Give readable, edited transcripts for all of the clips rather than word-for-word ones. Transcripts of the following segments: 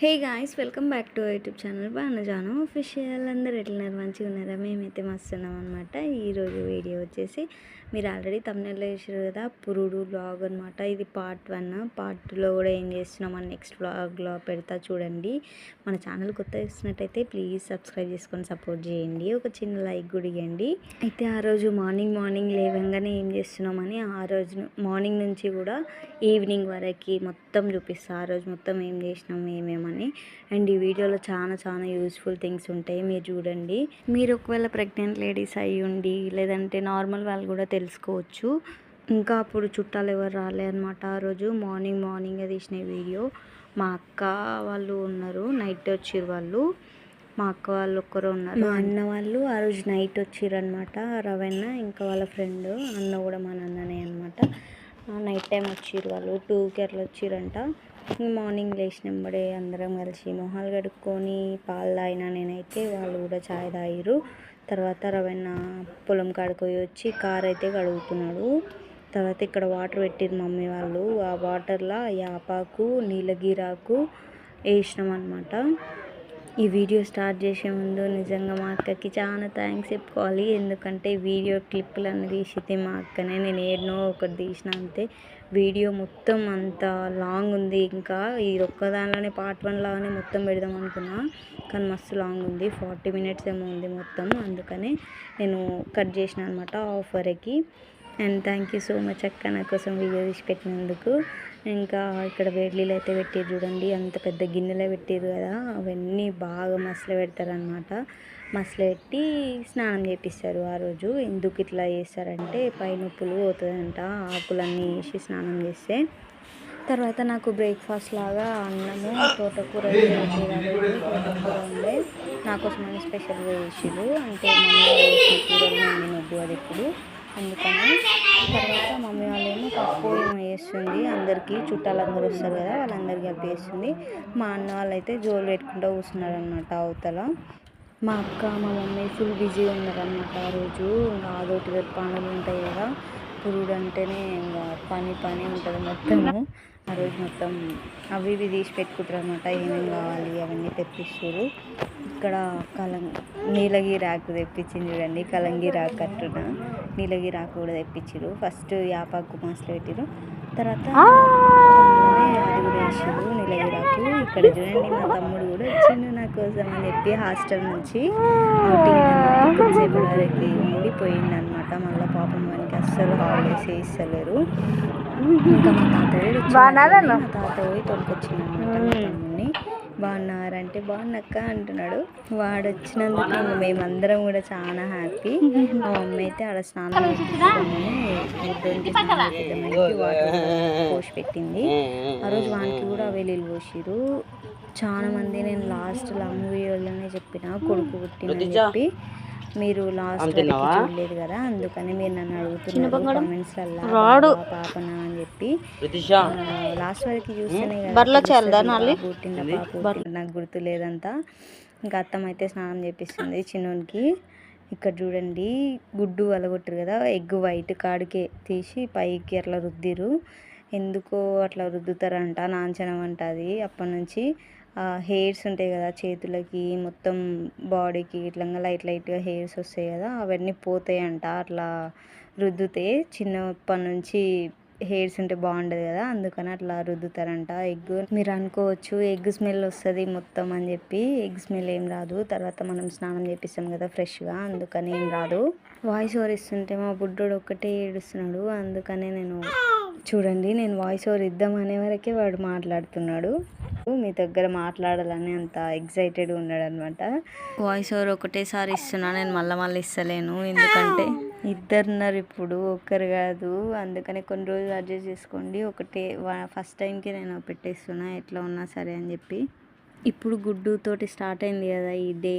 Hey guys, welcome back to YouTube channel బాగున్నాను official. అందరు ఎట్లున్నారు? మంచిగా ఉన్నారా? మేమైతే మస్తున్నాం అనమాట. ఈరోజు వీడియో వచ్చేసి మీరు ఆల్రెడీ తమ్నెల్లో చూసారు కదా, పురుడు బ్లాగ్ అనమాట. ఇది పార్ట్ 1. పార్ట్ 2లో కూడా ఏం చేస్తున్నామని నెక్స్ట్ బ్లాగ్లో పెడతా చూడండి. మన ఛానల్ కొత్త చూస్తున్నట్టయితే ప్లీజ్ సబ్స్క్రైబ్ చేసుకొని సపోర్ట్ చేయండి, ఒక చిన్న లైక్ కూడా ఇవ్వండి. అయితే ఆ రోజు మార్నింగ్ లేవగానే ఏం చేస్తున్నామని ఆ రోజు మార్నింగ్ నుంచి కూడా ఈవినింగ్ వరకు మొత్తం చూపిస్తాను. ఆ రోజు మొత్తం ఏం చేసినాము ఏమేమని. అండ్ ఈ వీడియోలో చాలా యూస్ఫుల్ థింగ్స్ ఉంటాయి, మీరు చూడండి. మీరు ఒకవేళ ప్రెగ్నెంట్ లేడీస్ అయ్యి ఉండి లేదంటే నార్మల్ వాళ్ళు కూడా తెలుసుకోవచ్చు. ఇంకా అప్పుడు చుట్టాలు ఎవరు రాలే అనమాట. ఆ రోజు మార్నింగ్ తీసిన వీడియో. మా అక్క వాళ్ళు ఉన్నారు, నైట్ వచ్చిర్రు వాళ్ళు. మా అక్క వాళ్ళు ఒక్కరు ఉన్నారు, మా అన్న వాళ్ళు ఆ రోజు నైట్ వచ్చిర్రు అనమాట. రవణ ఇంకా వాళ్ళ ఫ్రెండ్, అన్న కూడా మా నాన్ననే అనమాట. నైట్ టైం వచ్చిర్రు వాళ్ళు, 2కి అట్లా వచ్చిర్రంట. మార్నింగ్ లేచినంబడే అందరం కలిసి మొహాలు కడుక్కొని పాలు తాగినా నేనైతే, వాళ్ళు కూడా చాయ్ తాగిరు. తర్వాత రవణ పొలం కాడికి వచ్చి కార్ అయితే కడుగుతున్నాడు. తర్వాత ఇక్కడ వాటర్ పెట్టిరు మమ్మీ వాళ్ళు. ఆ వాటర్లో యాపాకు నీలగిరాకు వేసినాం అనమాట. ఈ వీడియో స్టార్ట్ చేసే ముందు నిజంగా మా అక్కకి చాలా థ్యాంక్స్ చెప్పుకోవాలి. ఎందుకంటే వీడియో క్లిప్పులన్నీ తీసితే మా అక్కనే. నేను ఏడనో ఒకటి తీసిన అంతే. వీడియో మొత్తం అంత లాంగ్ ఉంది. ఇంకా ఈ ఒక్క దానిలోనే పార్ట్ 1 లాగానే మొత్తం పెడదాం అనుకున్నా, కానీ మస్తు లాంగ్ ఉంది. 40 minutes ఏమో ఉంది మొత్తం. అందుకనే నేను కట్ చేసిన అనమాట హాఫ్ వరకు. And thank you so much అక్క, నా కోసం వీడియో తీసి పెట్టినందుకు. ఇంకా ఇక్కడ వేడిలీలు అయితే పెట్టిరు చూడండి, అంత పెద్ద గిన్నెలే పెట్టిరు కదా. అవన్నీ బాగా మసలు పెడతారనమాట. మసలు పెట్టి స్నానం చేపిస్తారు ఆ రోజు. ఎందుకు ఇట్లా చేస్తారంటే పై నొప్పులు పోతుందంట ఆకులన్నీ వేసి స్నానం చేస్తే. తర్వాత నాకు బ్రేక్ఫాస్ట్ లాగా అన్నము తోటకూర తోటకూర ఉండే, నా కోసమని స్పెషల్గా చేసిరు. అంటే మమ్మీ వేసిన కూరలు నేను నొద్దు అది ఇప్పుడు, అందుకని. తర్వాత మమ్మీ వాళ్ళేమో పప్పు ఏమో వేస్తుంది, అందరికీ చుట్టాలందరూ వస్తారు కదా వాళ్ళందరికీ అప్పు వేస్తుంది. మా అన్న వాళ్ళైతే జోలు పెట్టుకుంటూ కూర్చున్నారు అనమాట అవతల. మా అక్క మా మమ్మీ ఫుల్ బిజీగా ఉన్నారనమాట ఆ రోజు. అదొకటి పనులు ఉంటాయి కదా, పురుడు అంటేనే ఇంకా పని ఉంటుంది మొత్తము. ఆ రోజు మొత్తం అవి ఇవి తీసి పెట్టుకుంటారు అనమాట, ఏమేమి కావాలి అవన్నీ తెప్పిస్తారు. ఇక్కడ నీలగిరాకు తెప్పించింది చూడండి, కలంగిరాకు కట్టున నీలగిరాకు కూడా తెప్పించారు. ఫస్ట్ యాపాకు మసలు పెట్టిరు, తర్వాత దానిలోనే అది కూడా వేసారు నీలగిరాకు. ఇక్కడ చూడండి మా తమ్ముడు కూడా వచ్చిండు నా కోసం అని చెప్పి హాస్టల్ నుంచి కొద్దిసేపటి వరకు ఉండిపోయిండు అనమాట. మళ్ళీ పాపం వానికి అస్సలు హాలిడేస్ ఇస్తలేరు. ఇంకా మా తాత పోయి తొలకొచ్చిండు అనమాట మా తమ్ముడిని. బాగున్నారంటే బాగున్నక్క అంటున్నాడు. వాడు వచ్చినందుకు మేమందరం కూడా చాలా హ్యాపీ. మా మమ్మీ అయితే ఆడ స్నానం వాటర్ పోసి పెట్టింది. ఆ రోజు వానికి కూడా వెలీలు పోసిరు చాలా మంది. నేను లాస్ట్ లాంగ్ వీడియోలోనే చెప్పిన కొడుకు పుట్టిందని చెప్పి, మీరు లాస్ట్ వరకు చూడలేదు కదా, అందుకని మీరు నన్ను అడుగుతున్నారు కామెంట్స్లలో పాపనా అని చెప్పి. లాస్ట్ వరకు చూస్తేనే కదా పుట్టిందా పాప నాకు గుర్తు లేదంతా. ఇంకా అత్తమ్మ అయితే స్నానం చేపిస్తుంది చిన్నోనికి. ఇక్కడ చూడండి గుడ్డు అలగొట్టరు కదా, ఎగ్ వైట్ కాడికే తీసి పైకి అట్లా రుద్దిరు. ఎందుకో అట్లా రుద్దుతారంట, నాంచనం అంట అది. అప్పటి నుంచి హెయిర్స్ ఉంటాయి కదా చేతులకి మొత్తం బాడీకి ఇట్లా లైట్గా హెయిర్స్ వస్తాయి కదా, అవన్నీ పోతాయంట అట్లా రుద్దుతే. చిన్నప్పటి నుంచి హెయిర్స్ ఉంటే బాగుండదు కదా, అందుకని అట్లా రుద్దుతారంట. ఎగ్ మీరు అనుకోవచ్చు ఎగ్ స్మెల్ వస్తుంది మొత్తం అని చెప్పి, ఎగ్ స్మెల్ ఏం రాదు. తర్వాత మనం స్నానం చేపిస్తాం కదా ఫ్రెష్గా, అందుకని ఏం రాదు. వాయిస్ ఓవర్ ఇస్తుంటే మా బుడ్డోడు ఒక్కటే ఏడుస్తున్నాడు, అందుకనే నేను వాయిస్ ఓవర్ ఇద్దాం అనే వరకే వాడు మాట్లాడుతున్నాడు. మీ దగ్గర మాట్లాడాలని అంత ఎగ్జైటెడ్గా ఉన్నాడు అనమాట. వాయిస్ ఓవర్ ఒకటేసారి ఇస్తున్నా, నేను మళ్ళీ ఇస్తలేను. ఎందుకంటే ఇద్దరున్నారు ఇప్పుడు, ఒక్కరు కాదు. అందుకని కొన్ని రోజులు అడ్జస్ట్ చేసుకోండి. ఒకటే ఫస్ట్ టైంకి నేను పెట్టేస్తున్నా ఎట్లా ఉన్నా సరే అని చెప్పి. ఇప్పుడు గుడ్డుతోటి స్టార్ట్ అయింది కదా ఈ డే,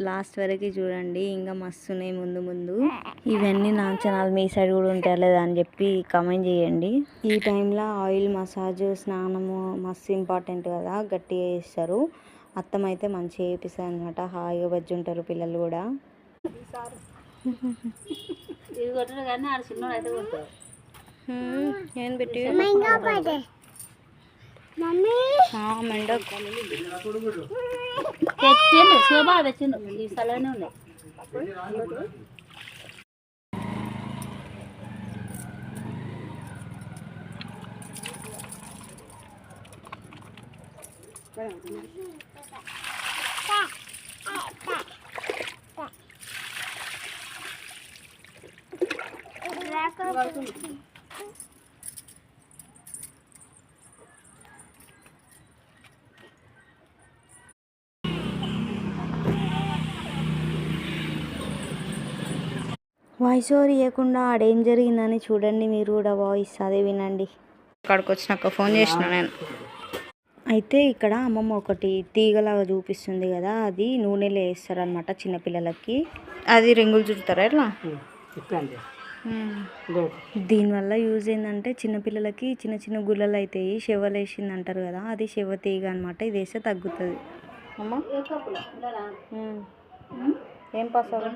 లాస్ట్ వరకు చూడండి. ఇంకా మస్తున్నాయి ముందు. ఇవన్నీ నాంచనాలు మీ సైడ్ కూడా ఉంటాయా లేదా అని చెప్పి కామెంట్ చేయండి. ఈ టైంలో ఆయిల్ మసాజ్ స్నానము మస్తు ఇంపార్టెంట్ కదా, గట్టిగా చేస్తారు. అత్తమ్మ అయితే మంచిగా చేపిస్తారు అనమాట, హాయిగా బజ్జి ఉంటారు పిల్లలు కూడా. ఏం పెట్టి తెచ్చిండు శోభా తెచ్చిండు ఈ స్థలంలోనే ఉన్నాయి. వాయిస్ ఓవర్ ఇవ్వకుండా ఆడేం జరిగిందని చూడండి, మీరు కూడా వాయిస్ అదే వినండి. అక్కడికి వచ్చినాక ఫోన్ చేసిన నేను. అయితే ఇక్కడ అమ్మమ్మ ఒకటి తీగలాగా చూపిస్తుంది కదా, అది నూనెలో వేస్తారనమాట చిన్నపిల్లలకి. అది రింగులు చుడతారా ఎట్లా? దీనివల్ల యూజ్ ఏంటంటే చిన్నపిల్లలకి చిన్న చిన్న గుల్లలు అవుతాయి, శవలు వేసింది అంటారు కదా, అది శవ తీగ అనమాట. ఇది వేస్తే తగ్గుతుంది. అమ్మ ఏం పసరు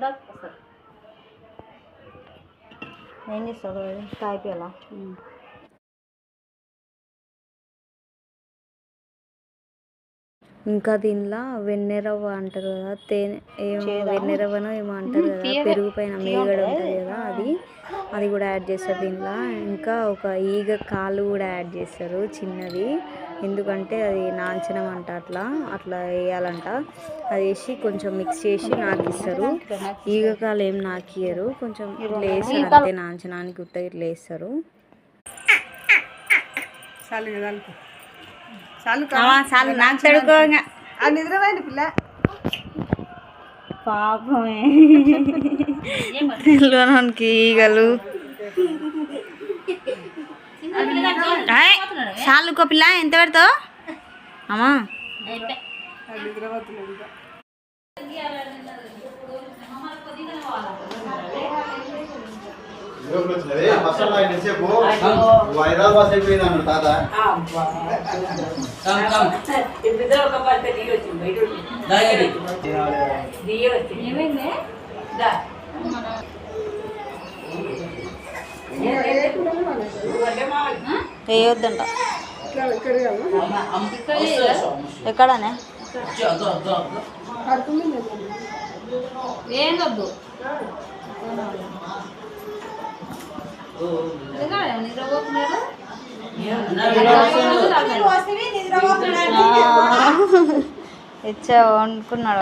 ఏం చేస్తారు తాయిపోయాలా? ఇంకా దీనిలో వెన్నెరవ్వ అంటారు కదా, తేనె ఏమో వెన్నెరవ్వనో ఏమో అంటారు కదా, పెరుగు పైన మేగడ ఉంటుంది కదా, అది కూడా యాడ్ చేస్తారు దీనిలో. ఇంకా ఒక ఈగ కాలు కూడా యాడ్ చేస్తారు చిన్నది, ఎందుకంటే అది నాంచనం అంట, అట్లా వేయాలంట. అది వేసి కొంచెం మిక్స్ చేసి నాకిస్తారు. ఈగ కాలు ఏం నాకియరు, కొంచెం ఇట్లా వేస్తారు అంతే, నాంచనానికి ఉత్త ఇట్లా వేస్తారు. పాపమే తెలియనికి ఈగలు. చాలుకో పిల్ల, ఎంత పెడతావు అమ్మా? హైదరాబాద్ అయిపోయింది తాత. వేయొద్దంట. ఎక్కడనే ఏం వద్దు ఇచ్చా అనుకున్నాడు.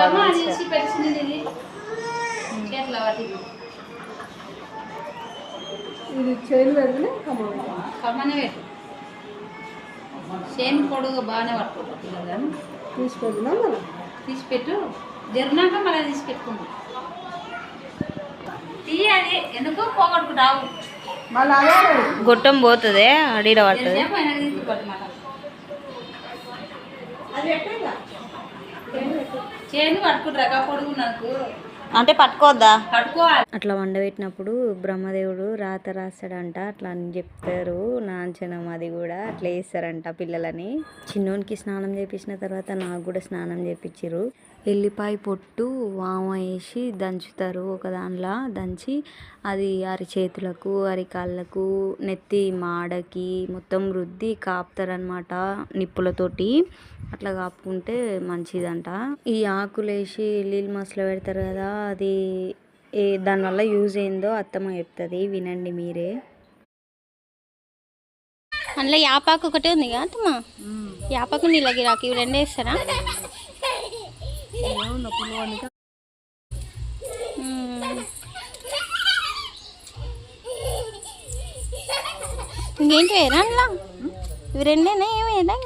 కమ్మనే పెట్టు, చేను పొడుగు బాగానే పట్టుకుంటాం. తీసిపెట్టు, జరినాక మళ్ళీ తీసి పెట్టుకుంటాం. తీయాలి, ఎందుకు పోగొట్టుకుంటావు? గొట్టం పోతుంది, అడిడ పడుతుంది. చేను పట్టుకుంటారా పొడుగు నాకు అంటే పట్టుకోవద్దా? పట్టుకోవాలి. అట్లా వండబెట్టినప్పుడు బ్రహ్మదేవుడు రాత రాస్తాడంట, అట్లా అని చెప్తారు. నాంచనం అది కూడా అట్లా వేస్తారంట పిల్లలని. చిన్నోనికి స్నానం చేపించిన తర్వాత నాకు కూడా స్నానం చేపించారు. ఎల్లిపాయ పొట్టు వామ వేసి దంచుతారు, ఒక దానిలో దంచి అది అరిచేతులకు అరికాళ్ళకు నెత్తి మాడకి మొత్తం రుద్ది కాపుతారనమాట నిప్పులతోటి. అట్లా కాపుకుంటే మంచిదంట. ఈ ఆకులు వేసి నీళ్ళు మసలు పెడతారు కదా, అది దానివల్ల యూజ్ ఏందో అత్తమ్మ చెప్తుంది, వినండి మీరే. అందులో యాపాకు ఒకటే ఉంది కదా అత్తమ్మ, యాపాకు నీళ్ళ గిరాకి ఇవి రెండు వేస్తారా? ఇంకేంటి వేయరా అందులో? ఇవి రెండేనా, ఏమి వేయరా?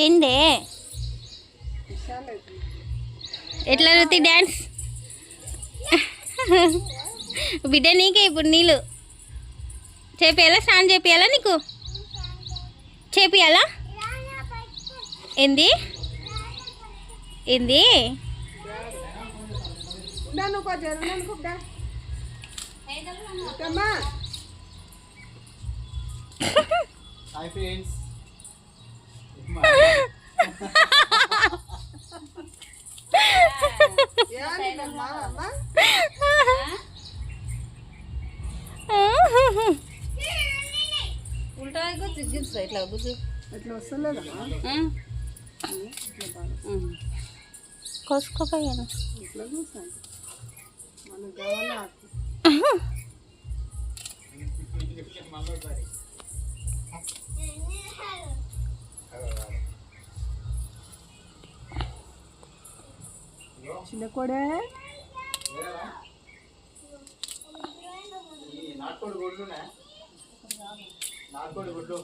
ఏందే ఎట్లా రుతి డ్యాన్స్ బిడ్డ? నీకే ఇప్పుడు నీళ్ళు చేపియాలా? స్నానం చేపియాలా? నీకు చేపియాలా? ఏంది ఏంది? Hi friends. ఉల్టా గుజ్జు ఇట్లా గుజ్జు ఇట్లా వస్తలేదా కోసుకోపోయాను. ఇట్లా చూసాను మనకు కావాలా చిన్న కూడా నాటుకోడి గుడ్లు నాటుకోడి గుడ్లు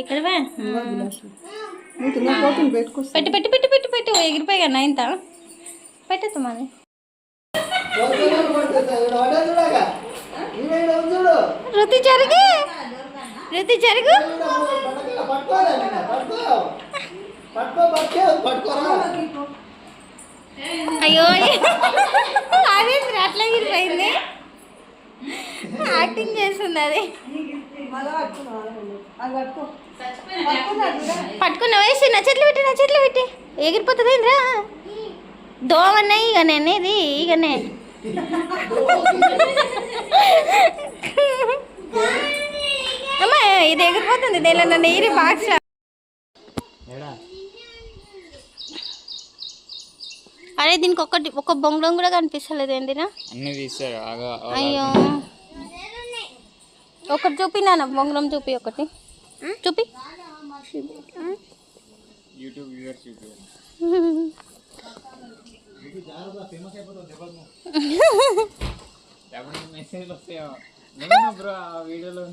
ఇక్కడ పెట్టుకొస్తా పెట్టు పెట్టు పెట్టు పెట్టు పెట్టు ఎగిరిపోయా నైన్త పెట్టద్దు మరి. రుతి జరుగు, రుతి జరుగు. అయ్యో అదేంద్ర అట్లా ఎగిరిపోయింది. యాక్టింగ్ చేస్తుంది అది. పట్టుకున్నావే నా చెట్లు పెట్టి, నా చెట్లు పెట్టి ఎగిరిపోతుంది ఏంద్రా. దోమన్నాయి ఇక నేనేది ఇకనే. అమ్మా ఇది ఎగిరిపోతుంది దేనిలో నన్ను ఎగిరి బాక్స్. అరే దీనికి ఒక బొంగళం కూడా కనిపిస్తలేదు ఏందిరా. అన్ని తీస్తారు. అయ్యో ఒకటి చూపి నాన్న, బొంగళం చూపి, ఒకటి చూపి. యూట్యూబ్ వ్యూవర్స్ మెసేజ్లు వస్తాయో బ్రో ఆ వీడియోలో.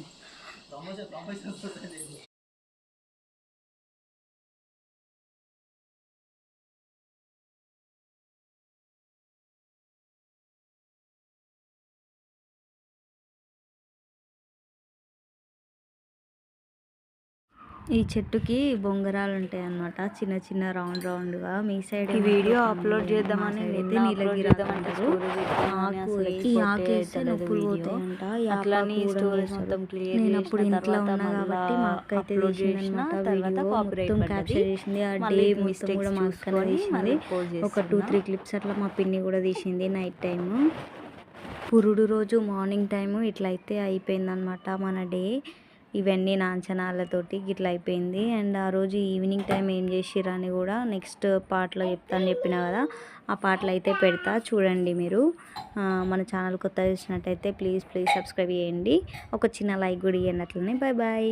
ఈ చెట్టుకి బొంగరాలు ఉంటాయి అన్నమాట, చిన్న చిన్న రౌండ్ రౌండ్గా. మీ సైడ్ ఈ వీడియో అప్లోడ్ చేద్దామని అయితే నీలగిరి అంటారు. ఈ ఆకు వేస్తే నొప్పులు పోతాయంట. నేను అప్పుడు ఇంట్లో ఉన్నా కాబట్టి మా అక్క అయితే తీసిందనమాట వీడియో మొత్తం క్యాప్చర్ చేసింది. ఆ డే మొత్తం కూడా మా అక్క తీసింది. ఒక 2-3 క్లిప్స్ అట్లా మా పిన్ని కూడా తీసింది నైట్ టైము. పురుడు రోజు మార్నింగ్ టైము ఇట్లా అయితే అయిపోయిందనమాట మన డే. ఇవన్నీ నా అంచనాలతోటి ఇట్లా అయిపోయింది. అండ్ ఆ రోజు ఈవినింగ్ టైం ఏం చేసిర్రు అని కూడా నెక్స్ట్ పార్ట్లో చెప్తాను చెప్పిన కదా, ఆ పార్ట్లో అయితే పెడతా చూడండి మీరు. మన ఛానల్ కొత్త చూసినట్టయితే ప్లీజ్ సబ్స్క్రైబ్ చేయండి. ఒక చిన్న లైక్ కూడా ఇవ్వండి. అట్లనే బాయ్ బాయ్.